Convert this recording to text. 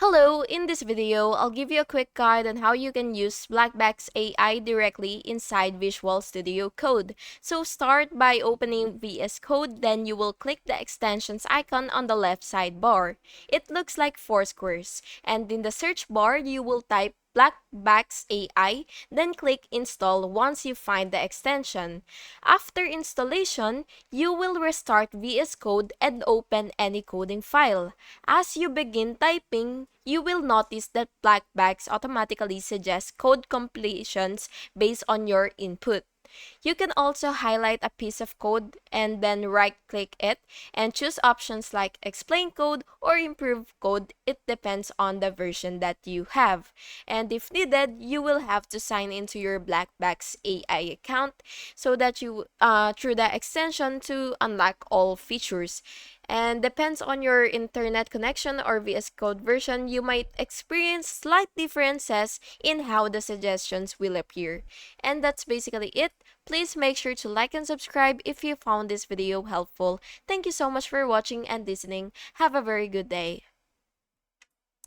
Hello, in this video, I'll give you a quick guide on how you can use Blackbox AI directly inside Visual Studio Code. So start by opening VS Code, then you will click the extensions icon on the left sidebar. It looks like four squares, and in the search bar, you will type Blackbox AI, then click install once you find the extension. After installation, you will restart VS Code and open any coding file. As you begin typing, you will notice that Blackbox automatically suggests code completions based on your input. You can also highlight a piece of code and then right-click it and choose options like explain code or improve code. It depends on the version that you have. And if needed, you will have to sign into your Blackbox AI account so that you through the extension to unlock all features. And depends on your internet connection or VS Code version, you might experience slight differences in how the suggestions will appear. And that's basically it. Please make sure to like and subscribe if you found this video helpful. Thank you so much for watching and listening. Have a very good day.